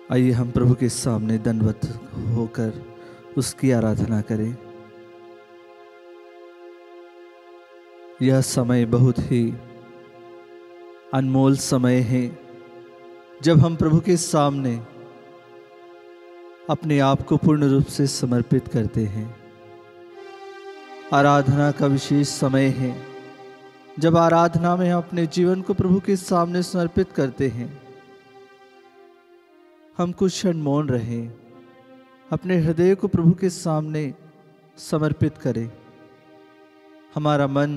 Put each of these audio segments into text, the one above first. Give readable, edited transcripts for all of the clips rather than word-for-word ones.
आइए हम प्रभु के सामने दंडवत होकर उसकी आराधना करें। यह समय बहुत ही अनमोल समय है जब हम प्रभु के सामने अपने आप को पूर्ण रूप से समर्पित करते हैं। आराधना का विशेष समय है जब आराधना में हम अपने जीवन को प्रभु के सामने समर्पित करते हैं। हम कुछ क्षण मौन रहें, अपने हृदय को प्रभु के सामने समर्पित करें। हमारा मन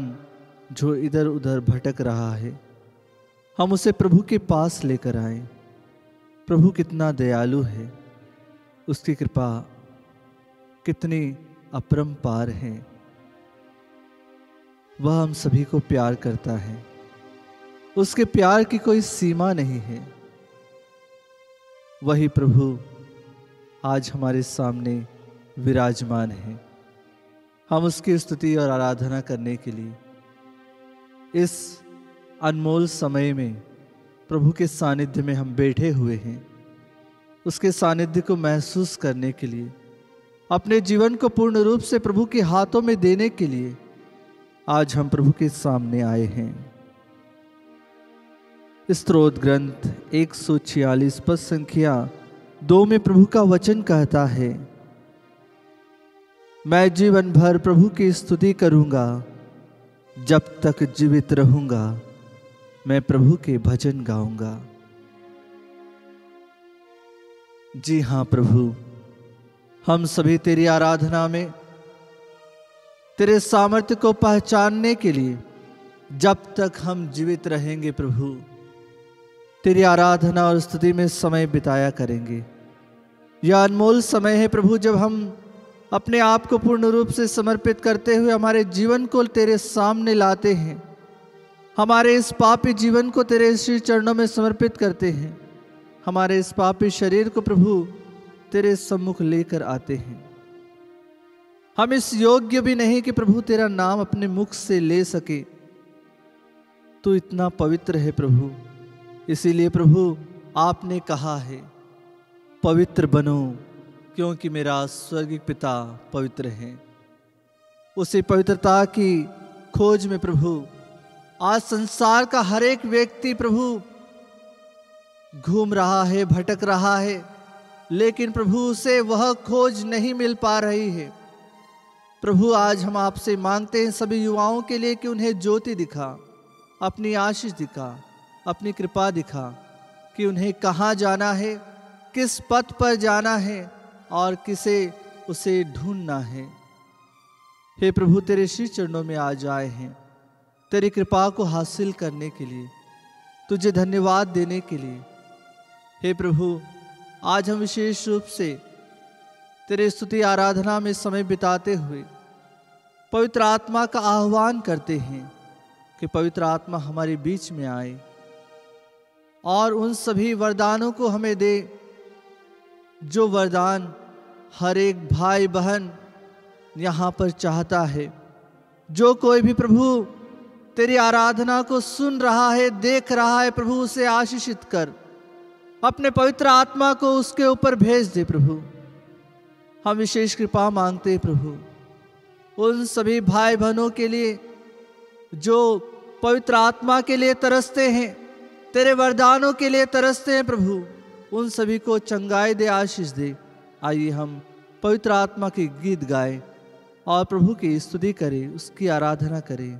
जो इधर उधर भटक रहा है, हम उसे प्रभु के पास लेकर आएं। प्रभु कितना दयालु है, उसकी कृपा कितनी अपरंपार है। वह हम सभी को प्यार करता है, उसके प्यार की कोई सीमा नहीं है। वही प्रभु आज हमारे सामने विराजमान है। हम उसकी स्तुति और आराधना करने के लिए इस अनमोल समय में प्रभु के सानिध्य में हम बैठे हुए हैं। उसके सानिध्य को महसूस करने के लिए, अपने जीवन को पूर्ण रूप से प्रभु के हाथों में देने के लिए आज हम प्रभु के सामने आए हैं। स्तोत्र ग्रंथ 146 पद संख्या 2 में प्रभु का वचन कहता है, मैं जीवन भर प्रभु की स्तुति करूंगा, जब तक जीवित रहूंगा मैं प्रभु के भजन गाऊंगा। जी हाँ प्रभु, हम सभी तेरी आराधना में तेरे सामर्थ्य को पहचानने के लिए जब तक हम जीवित रहेंगे प्रभु तेरी आराधना और स्तुति में समय बिताया करेंगे। यह अनमोल समय है प्रभु जब हम अपने आप को पूर्ण रूप से समर्पित करते हुए हमारे जीवन को तेरे सामने लाते हैं। हमारे इस पापी जीवन को तेरे श्री चरणों में समर्पित करते हैं। हमारे इस पापी शरीर को प्रभु तेरे सम्मुख लेकर आते हैं। हम इस योग्य भी नहीं कि प्रभु तेरा नाम अपने मुख से ले सके। तू इतना पवित्र है प्रभु, इसीलिए प्रभु आपने कहा है, पवित्र बनो क्योंकि मेरा स्वर्गीय पिता पवित्र है। उसी पवित्रता की खोज में प्रभु आज संसार का हर एक व्यक्ति प्रभु घूम रहा है, भटक रहा है, लेकिन प्रभु उसे वह खोज नहीं मिल पा रही है। प्रभु आज हम आपसे मांगते हैं सभी युवाओं के लिए कि उन्हें ज्योति दिखा, अपनी आशीष दिखा, अपनी कृपा दिखा कि उन्हें कहाँ जाना है, किस पथ पर जाना है और किसे उसे ढूंढना है। हे प्रभु, तेरे श्री चरणों में आज आए हैं तेरी कृपा को हासिल करने के लिए, तुझे धन्यवाद देने के लिए। हे प्रभु, आज हम विशेष रूप से तेरे स्तुति आराधना में समय बिताते हुए पवित्र आत्मा का आह्वान करते हैं कि पवित्र आत्मा हमारे बीच में आए और उन सभी वरदानों को हमें दे जो वरदान हर एक भाई बहन यहाँ पर चाहता है। जो कोई भी प्रभु तेरी आराधना को सुन रहा है, देख रहा है, प्रभु उसे आशीषित कर, अपने पवित्र आत्मा को उसके ऊपर भेज दे। प्रभु हम विशेष कृपा मांगते हैं प्रभु उन सभी भाई बहनों के लिए जो पवित्र आत्मा के लिए तरसते हैं, तेरे वरदानों के लिए तरसते हैं। प्रभु उन सभी को चंगाई दे, आशीष दे। आइए हम पवित्र आत्मा के गीत गाएं और प्रभु की स्तुति करें, उसकी आराधना करें।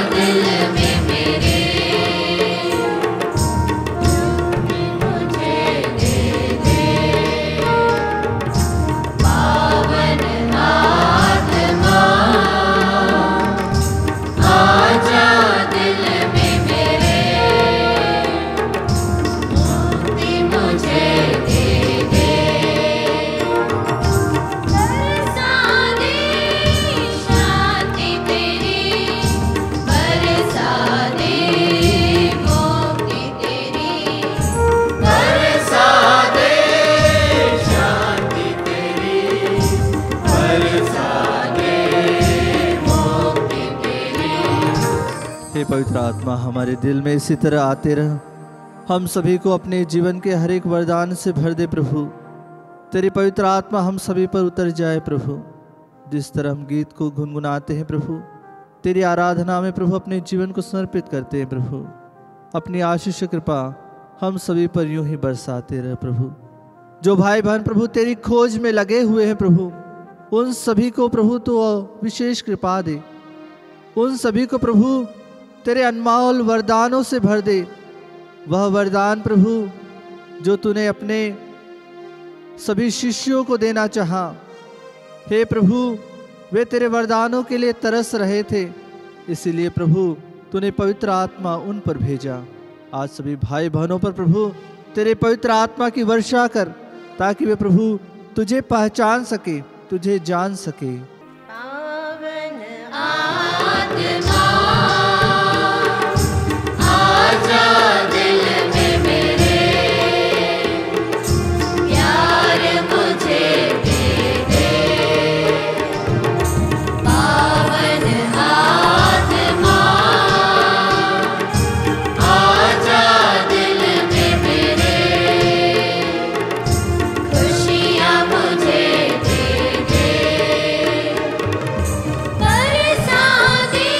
दिल में मेरे हे पवित्र आत्मा, हमारे दिल में इसी तरह आते रह, हम सभी को अपने जीवन के हर एक वरदान से भर दे प्रभु। तेरी पवित्र आत्मा हम सभी पर उतर जाए प्रभु। जिस तरह हम गीत को गुनगुनाते हैं प्रभु, तेरी आराधना में प्रभु अपने जीवन को समर्पित करते हैं प्रभु। अपनी आशीष कृपा हम सभी पर यूं ही बरसाते रहे प्रभु। जो भाई बहन प्रभु तेरी खोज में लगे हुए हैं प्रभु, उन सभी को प्रभु तो विशेष कृपा दे। उन सभी को प्रभु तेरे अनमोल वरदानों से भर दे। वह वरदान प्रभु जो तूने अपने सभी शिष्यों को देना चाहा। हे प्रभु, वे तेरे वरदानों के लिए तरस रहे थे, इसीलिए प्रभु तूने पवित्र आत्मा उन पर भेजा। आज सभी भाई बहनों पर प्रभु तेरे पवित्र आत्मा की वर्षा कर, ताकि वे प्रभु तुझे पहचान सके, तुझे जान सके। पावन आत्मा आजा दिल में मेरे, प्यार मुझे दे दे। पावन आत्मा आजा दिल में मेरे, खुशियाँ मुझे दे दे। बरसा दे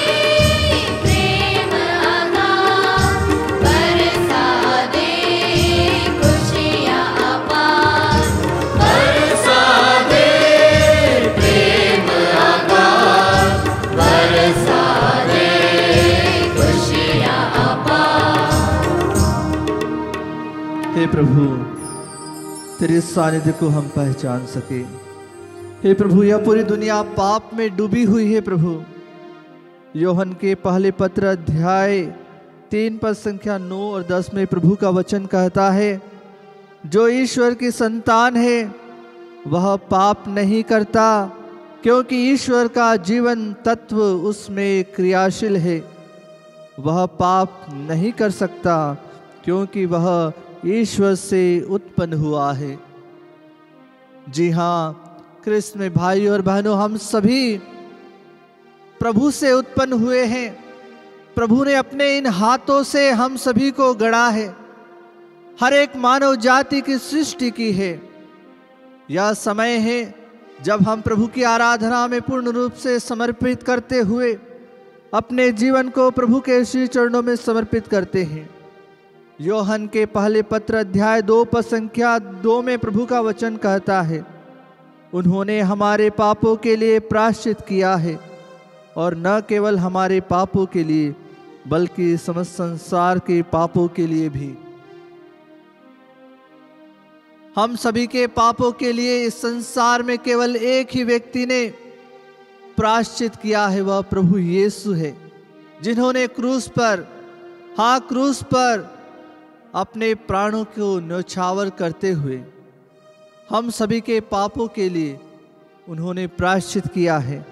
प्रेम अगाध, बरसा दे खुशियाँ अपार, बरसा दे प्रेम अगाध, बरसा दे खुशियाँ अपार। हे प्रभु, तेरे सानिध्य को हम पहचान सके। हे प्रभु, यह पूरी दुनिया पाप में डूबी हुई है प्रभु। यूहन्ना के पहले पत्र अध्याय 3 पद संख्या 9 और 10 में प्रभु का वचन कहता है, जो ईश्वर की संतान है वह पाप नहीं करता, क्योंकि ईश्वर का जीवन तत्व उसमें क्रियाशील है। वह पाप नहीं कर सकता, क्योंकि वह ईश्वर से उत्पन्न हुआ है। जी हाँ क्रिस्त में भाई और बहनों, हम सभी प्रभु से उत्पन्न हुए हैं। प्रभु ने अपने इन हाथों से हम सभी को गढ़ा है, हर एक मानव जाति की सृष्टि की है। यह समय है जब हम प्रभु की आराधना में पूर्ण रूप से समर्पित करते हुए अपने जीवन को प्रभु के श्री चरणों में समर्पित करते हैं। यूहन्ना के पहले पत्र अध्याय 2 पद संख्या 2 में प्रभु का वचन कहता है, उन्होंने हमारे पापों के लिए प्रायश्चित किया है, और न केवल हमारे पापों के लिए बल्कि समस्त संसार के पापों के लिए भी। हम सभी के पापों के लिए इस संसार में केवल एक ही व्यक्ति ने प्रायश्चित किया है, वह प्रभु यीशु है, जिन्होंने क्रूस पर अपने प्राणों को न्यौछावर करते हुए हम सभी के पापों के लिए उन्होंने प्रायश्चित किया है।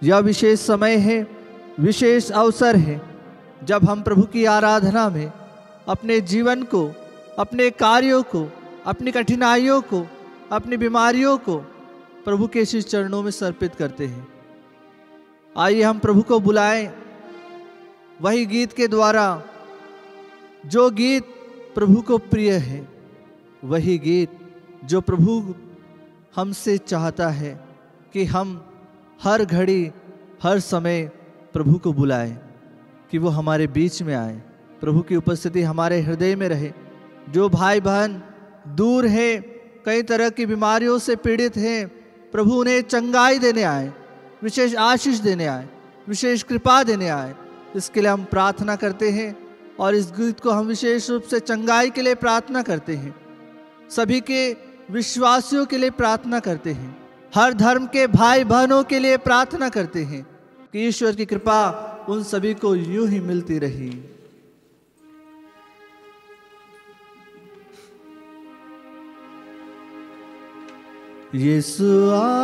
यह विशेष समय है, विशेष अवसर है, जब हम प्रभु की आराधना में अपने जीवन को, अपने कार्यों को, अपनी कठिनाइयों को, अपनी बीमारियों को प्रभु के श्री चरणों में समर्पित करते हैं। आइए हम प्रभु को बुलाएं वही गीत के द्वारा, जो गीत प्रभु को प्रिय है, वही गीत जो प्रभु हमसे चाहता है कि हम हर घड़ी हर समय प्रभु को बुलाएं, कि वो हमारे बीच में आए, प्रभु की उपस्थिति हमारे हृदय में रहे। जो भाई बहन दूर है, कई तरह की बीमारियों से पीड़ित हैं, प्रभु उन्हें चंगाई देने आए, विशेष आशीष देने आए, विशेष कृपा देने आए। इसके लिए हम प्रार्थना करते हैं, और इस गीत को हम विशेष रूप से चंगाई के लिए प्रार्थना करते हैं, सभी के विश्वासियों के लिए प्रार्थना करते हैं, हर धर्म के भाई बहनों के लिए प्रार्थना करते हैं कि ईश्वर की कृपा उन सभी को यूं ही मिलती रही। यीशु आजा,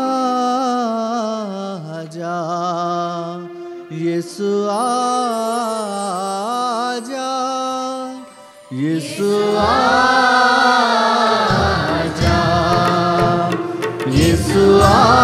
यीशु आजा, यीशु आजा, यीशु आजा,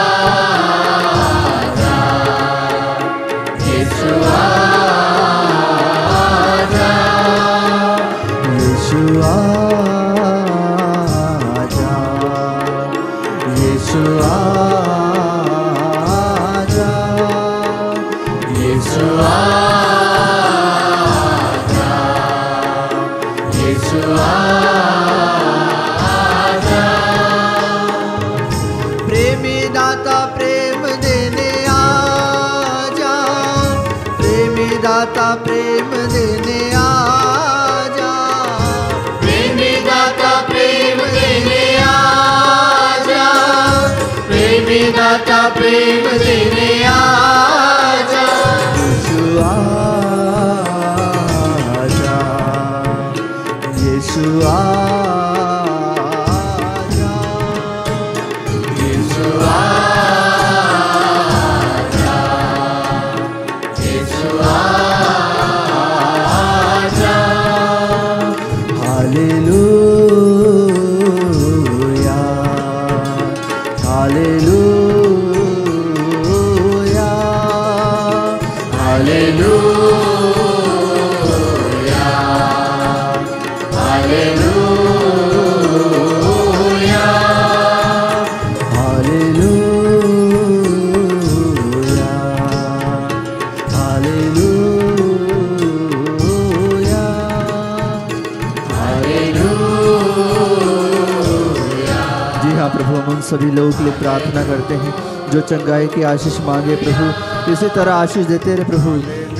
प्रेमी दाता प्रेम देने आजा, प्रेमी दाता प्रेम देने आजा, प्रेमी दाता प्रेम देने आजा, प्रेमी दाता प्रेम देने आजा। यीशु आजा, यीशु आजा, यीशु आजा, यीशु आजा। Hallelujah, hallelujah, hallelujah, hallelujah, hallelujah, hallelujah, hallelujah. जी हाँ प्रभु, हम उन सभी लोगों के लिए प्रार्थना करते हैं जो चंगाई की आशीष मांगे प्रभु। इसी तरह आशीष देते रहे प्रभु,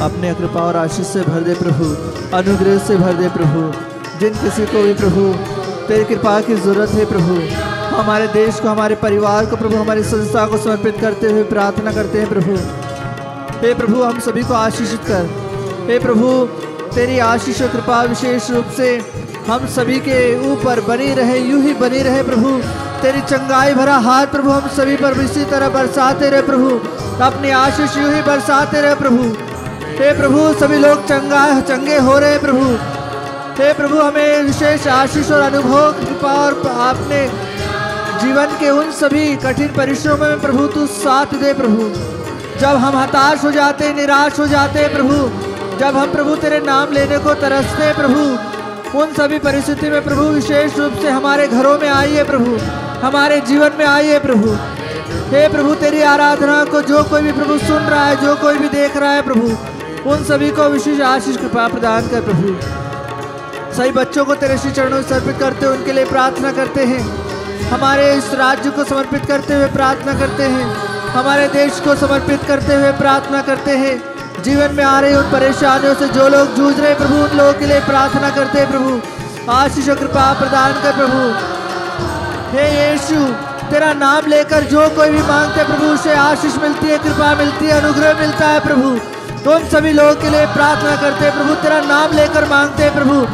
अपने कृपा और आशीष से भर दे प्रभु, अनुग्रह से भर दे प्रभु। जिन किसी को भी प्रभु तेरी कृपा की जरूरत है प्रभु, हमारे देश को, हमारे परिवार को प्रभु, हमारी संस्था को समर्पित करते हुए प्रार्थना करते हैं प्रभु। हे प्रभु, हम सभी को आशीषित कर। हे प्रभु, तेरी आशीष और कृपा विशेष रूप से हम सभी के ऊपर बनी रहे, यूं ही बनी रहे प्रभु। तेरी चंगाई भरा हाथ प्रभु हम सभी पर इसी तरह बरसाते रहे प्रभु, अपनी आशीष यूं ही बरसाते रहे प्रभु। हे प्रभु, सभी लोग चंगे हो रहे प्रभु। हे प्रभु, हमें विशेष आशीष और अनुभव कृपा और आपने जीवन के उन सभी कठिन परिश्रमों में प्रभु तू साथ दे प्रभु। जब हम हताश हो जाते, निराश हो जाते प्रभु, जब हम प्रभु तेरे नाम लेने को तरसते प्रभु, उन सभी परिस्थिति में प्रभु विशेष रूप से हमारे घरों में आइए प्रभु, हमारे जीवन में आइए प्रभु। हे प्रभु, तेरी आराधना को जो कोई भी प्रभु सुन रहा है, जो कोई भी देख रहा है प्रभु, उन सभी को विशेष आशीष कृपा प्रदान कर प्रभु। सही बच्चों को तेरे श्री चरणों में समर्पित करते हुए उनके लिए प्रार्थना करते हैं। हमारे इस राज्य को समर्पित करते हुए प्रार्थना करते हैं, हमारे देश को समर्पित करते हुए प्रार्थना करते हैं। जीवन में आ रही उन परेशानियों से जो लोग जूझ रहे प्रभु, उन लोगों के लिए प्रार्थना करते हैं प्रभु। आशीष और कृपा प्रदान कर प्रभु। हे यीशु, तेरा नाम लेकर जो कोई भी मांगते प्रभु, उसे आशीष मिलती है, कृपा मिलती है, अनुग्रह मिलता है प्रभु। तो उन सभी लोगों के लिए प्रार्थना करते हैं प्रभु, तेरा नाम लेकर मांगते हैं प्रभु,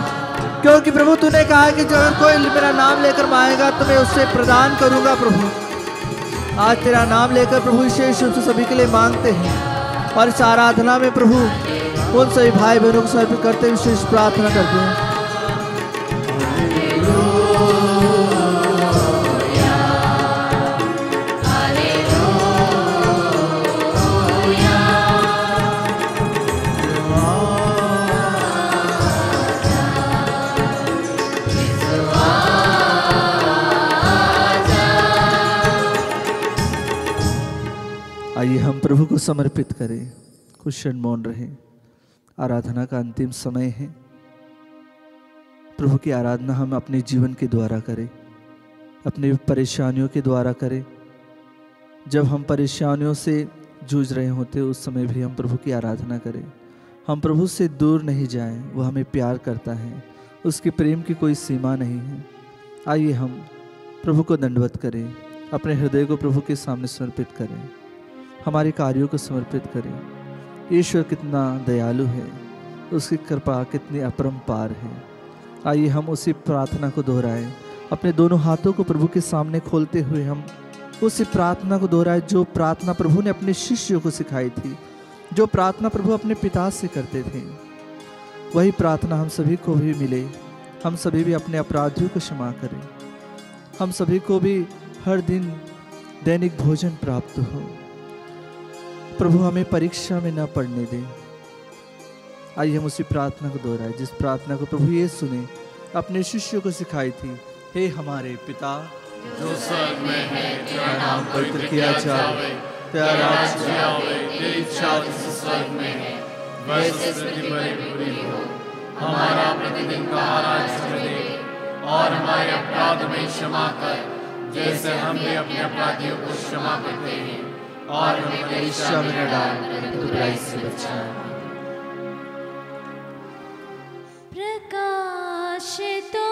क्योंकि प्रभु तूने कहा कि अगर कोई मेरा नाम लेकर मांगेगा तो मैं उससे प्रदान करूंगा प्रभु। आज तेरा नाम लेकर प्रभु विशेष रूप से सभी के लिए मांगते हैं, और इस आराधना में प्रभु उन सभी भाई बहनों को समर्पित करते हुए विशेष प्रार्थना करते हैं। आइए हम प्रभु को समर्पित करें, कुछ क्षण मौन रहे। आराधना का अंतिम समय है। प्रभु की आराधना हम अपने जीवन के द्वारा करें, अपनी परेशानियों के द्वारा करें। जब हम परेशानियों से जूझ रहे होते उस समय भी हम प्रभु की आराधना करें। हम प्रभु से दूर नहीं जाएं, वो हमें प्यार करता है, उसके प्रेम की कोई सीमा नहीं है। आइए हम प्रभु को दंडवत करें, अपने हृदय को प्रभु के सामने समर्पित करें, हमारे कार्यों को समर्पित करें। ईश्वर कितना दयालु है, उसकी कृपा कितनी अपरंपार है। आइए हम उसी प्रार्थना को दोहराएं, अपने दोनों हाथों को प्रभु के सामने खोलते हुए हम उसी प्रार्थना को दोहराएं जो प्रार्थना प्रभु ने अपने शिष्यों को सिखाई थी, जो प्रार्थना प्रभु अपने पिता से करते थे। वही प्रार्थना हम सभी को भी मिले, हम सभी भी अपने अपराधियों को क्षमा करें, हम सभी को भी हर दिन दैनिक भोजन प्राप्त हो। प्रभु हमें परीक्षा में न पड़ने दें। आइए हम उसी प्रार्थना को दोहराएं जिस प्रार्थना को प्रभु यीशु ने अपने शिष्यों को सिखाई थी। हे हमारे पिता जो स्वर्ग में है, तेरा नाम पवित्र किया जाए, तेरा राज्य आवे, तेरी इच्छा जिस स्वर्ग में है वैसे पृथ्वी पर पूरी हो। हमारा प्रतिदिन का आहार हमें दे और हमारे अपराध में क्षमा कर जैसे हम भी अपने अपराधियों को क्षमा करते हैं, और हमें परीक्षा में न डाल, परंतु बुराई से बचा। प्रकाश तो